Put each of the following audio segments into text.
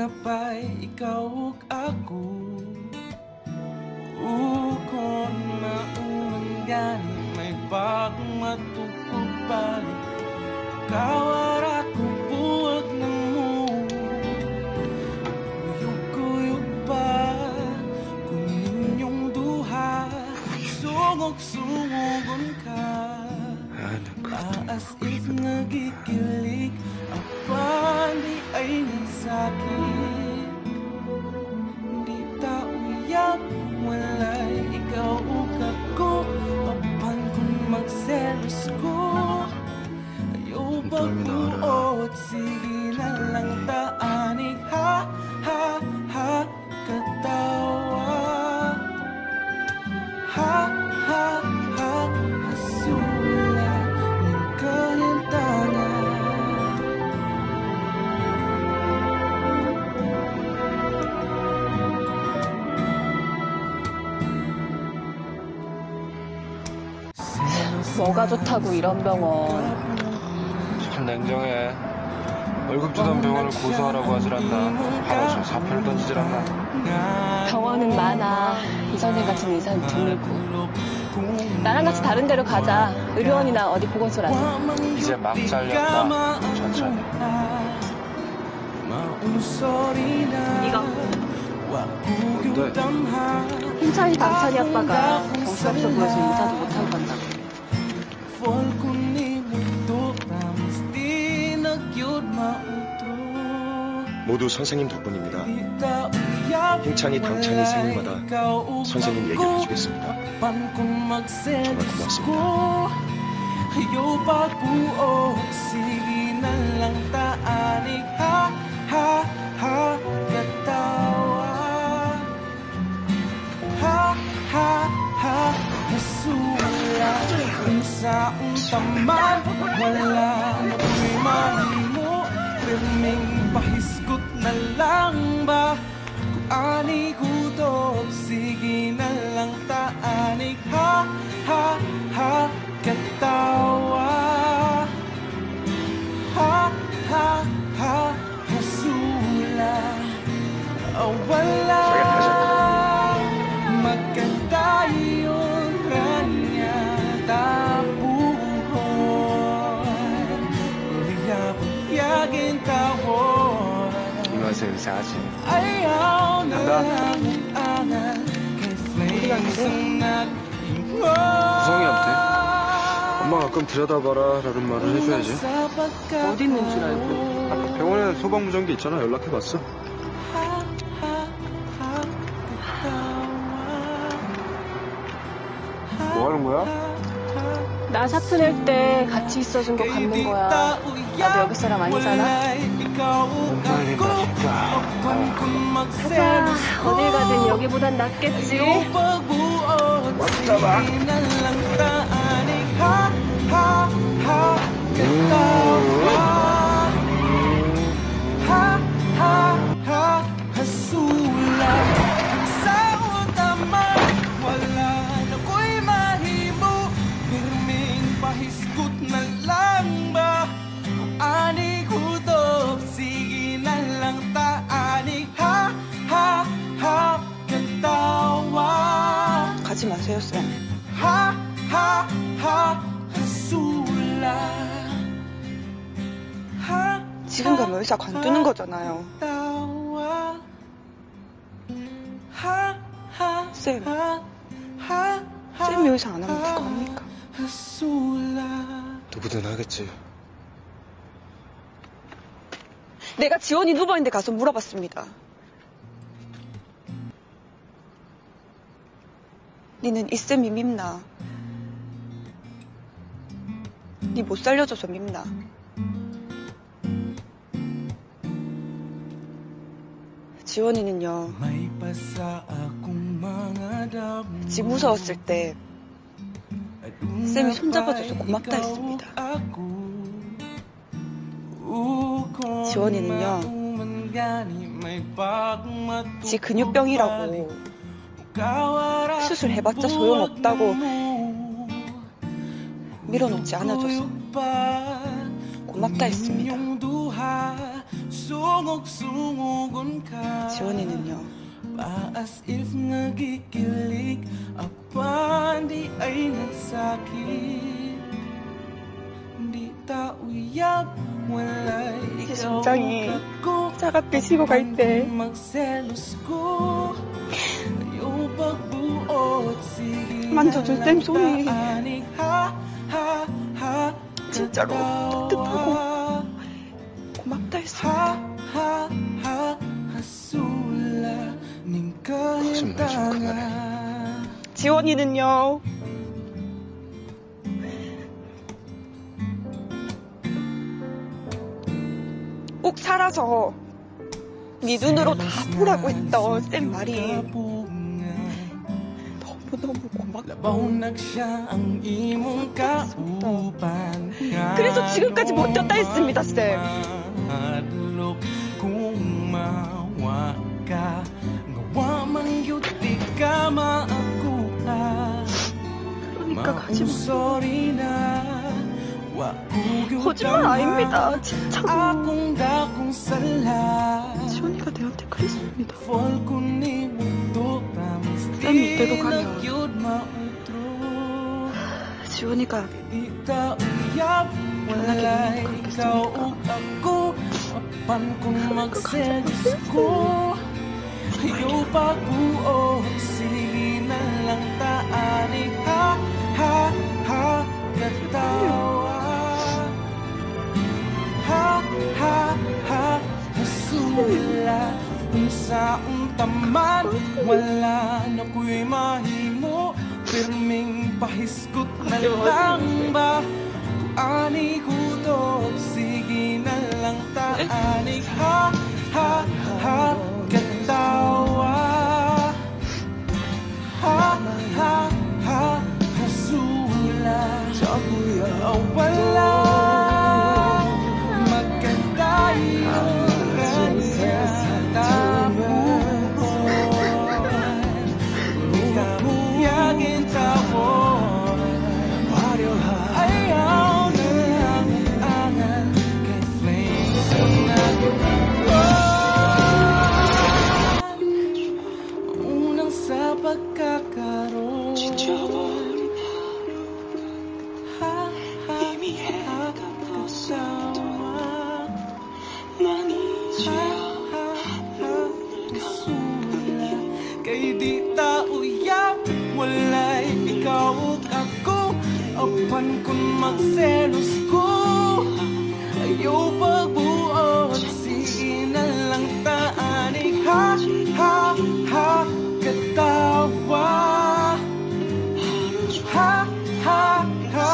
sabay ikaw ug ako. Kung mauman gani may bagong matukog balik, kawara ko buwag na mo. Kuyog-kuyog pa kung ninyong duha, sungog-sungogon ka. As if nagikilig, apani ay nagsakit. Di ta uyab, walay ikaw ug ako. Apan kung magselos ko, ayaw pagbuot, sige na lang taanig. Ha, ha, ha, katawa. Ha, ha, ha, hasula ng kahintanan. 뭐가 좋다고 이런 병원. 참 냉정해. 월급 주던 병원을 고소하라고 하질 않나. 바로 사표를 던지질 않나. 병원은 많아. 이 선생 같은 의사는 드물고. 나랑 같이 다른 데로 가자. 의료원이나 어디 보건소라도. 이제 막 잘렸다. 천천히. 이거. 뭔데? 힘찬이 당찬이 아빠가 정신없어 보여서 인사도 못하고 간다고. 모두 선생님 덕분입니다. 힘찬이 당찬이 생일마다 선생님 얘기를 해주겠습니다. 정말 고맙습니다. Pirming pahiskot na lang ba? Kung ani kutob, sige na lang taanig. Ha, ha, ha, katawa. Ha, ha, ha, hasula. Wala maganda yun kanya tapuhon. Uyab-uyagin tawon. 이맛에 의사하지. 간다. 어디 갔는데? 구성이한테 엄마 가끔 들여다봐라 라는 말을 해줘야지. 어디 있는 줄 알고. 아까 병원에 소방무전기 있잖아. 연락해봤어. 뭐 하는 거야? 나 사표 낼 때 같이 있어준 거 갚는 거야. 나도 여기 사람 아니잖아. 가자. 어딜 가든 여기보단 낫겠지. 왔다 봐. Pahiskot na lang ba? Kung ani kutob, sige na lang taanig. Ha, ha, ha, katawa. 가지 마세요, 쌤. Ha, ha, ha, hasula. Ha, 지금 가면 의사 관두는 거잖아요. katawa. Ha, ha, 쌤, ha, ha, 쌤이 의사 안 하면 누가 합니까? 누구든 하겠지. 내가 지원이 누워있는데 가서 물어봤습니다. 니는 이 쌤이 밉나? 니 못 살려줘서 밉나? 지원이는요, 집 무서웠을 때 쌤이 손잡아줘서 고맙다 했습니다. 지원이는요, 지 근육병이라고 수술해봤자 소용없다고 밀어놓지 않아줘서 고맙다 했습니다. 지원이는요? As if nagikilig apa di ay nagsakit Di tauyab walay 제 ikaw 심장이 ako 차갑게 식어갈 때 magselos ko Ayaw pagbuot sige 만져줄 쌤 손이 anik ha ha ha 진짜로 따뜻하고 고맙다 했습니다. ha ha hasula ning 거짓말 좀 그만해. 지원이는요? 꼭 살아서 네 눈으로 다 보라고 했던 쌤 말이 너무너무 고맙고 그래서 지금까지 버텼다 했습니다, 쌤. 그러니까 가지 마. 거짓말 아닙니다. 진짜로. 지원이가 내한테 그랬습니다. 쌤 이대로 가면 지원이가 편하게 행복하겠습니까? Ayaw pagbuot, sige na lang taanig ha, ha, ha, katawa Ha, ha, ha, hasula Unsaong taman, wala na ko'y mahimo Pirming pahiskot na lang ba Kung ani kutob, sige na lang taanig ha, ha, ha, katawa Ha, ha, ha, hasula wala magkatayo kanya tapuan Kamuyagin tawon ayaw na lang angan kay flames ang unang sa pagkakaroon 이미 해가 떠서 난 이제 kay di tauyab walay ikaw ug ako apan kung magselos ko ayaw pagbuot sige na lang taanig ha ha ha katawa ha ha ha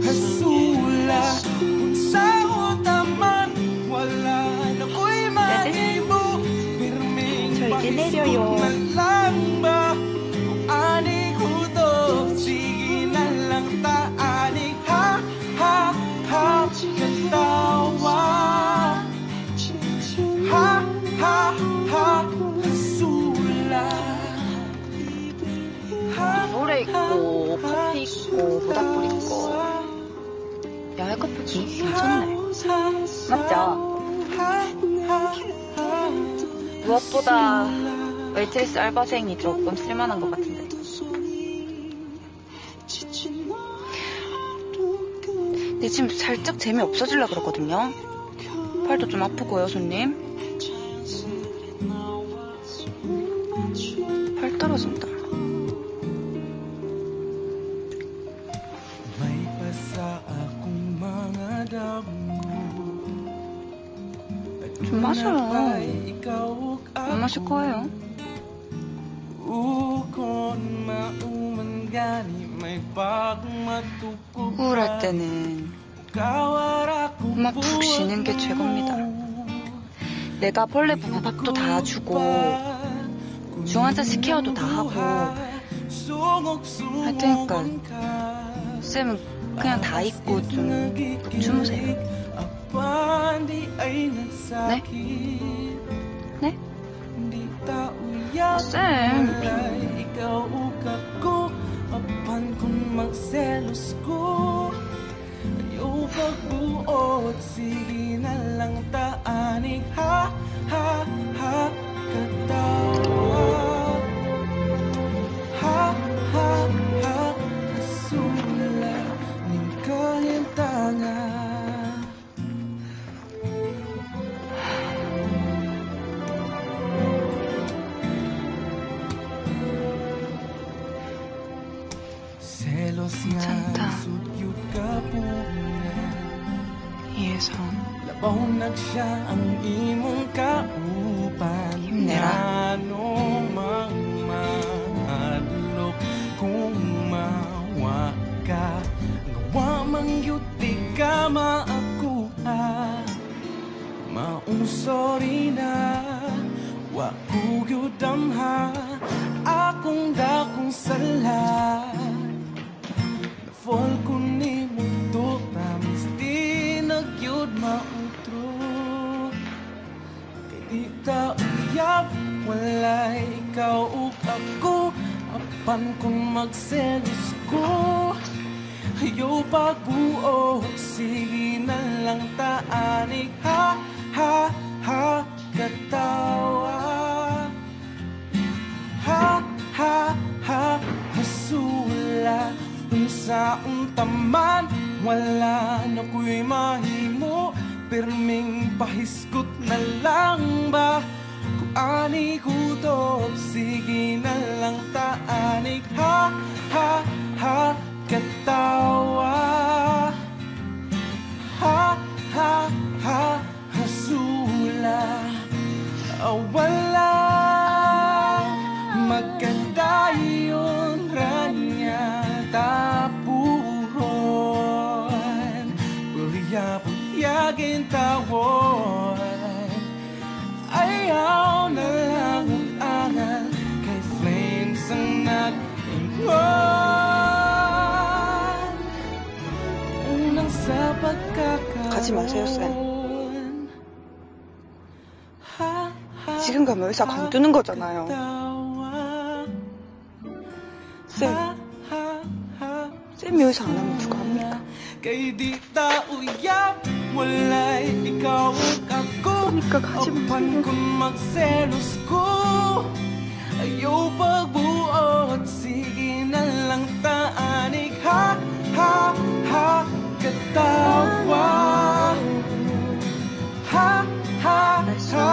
hasula kung sa utaman wala na ko'y mahimo pirming 저 이제 내려요. na lang ba kung ani kutob sige na lang taanig ha ha ha katawa ha ha ha hasula 노래 있고 커피 있고 모닥불 있고 야외 커피 분위기 괜찮네. 맞죠? 무엇보다 웨이트리스 알바생이 조금 쓸만한 것 같은데. 근데 지금 살짝 재미없어지려고 그러거든요. 팔도 좀 아프고요, 손님. 팔 떨어진다. May pasa akong mga damgo 좀 마셔요. ikaw 안 마실 거예요. ukon mauman gani may pagmatuko 우울할 때는 엄마 푹 쉬는 게 최고입니다. 내가 벌레 부부 밥도 다 주고 중환자실 케어도 다 하고 할 테니까 쌤은 그냥 다 잊고 좀 주무세요. 네? 네? 쌤. Ayaw pagbuot, sige na lang taanig. Ha, ha, ha, katawa. Ha, ha, ha, kasula ning kahintangan. Selos nga sudyot kapungan. 이혜성, Labaw nagsya ang imong kaupan. 힘내라. Ano mang mahadlok kung mawa ka. Ngawa mang yuti ka maakuha. Maong sorry na, wa ko yudamha. Akong dakong sala. Na-fall ko ni mundo, promise di nagyud mautro. Kay di ta uyab, wala ikaw ug ako. Apan kung magselos ko, ayaw pagbuo, sige na lang taanig. Ha, ha, ha, katawa. Ha, ha, ha, hasula. Unsa untaman, wala na ko'y mahimo. Pirming pahiskot na lang ba? Kung ani kutob, sige na lang taanig. Ha, ha, ha, katawa. Ha, ha, ha, hasula. Wala magkadayon ranya tapuhon. Pulya-pulyagin tawon. Ayaw na lang angal kay flames ang nag-ingon. Unang sa pagkakaroon. 가지 마세요, 쌤. 지금 가면 의사 관두는 거잖아요. 쌤, 쌤이 의사 안 하면 누가 합니까? Kay di ta uyab, wala'y ikaw ug ako. 그러니까 가지 Apan 마세요. kung magselos ko, ayaw pagbuot, sige na lang taanig. Ha, ha, ha, katawa. Ha, ha, ha,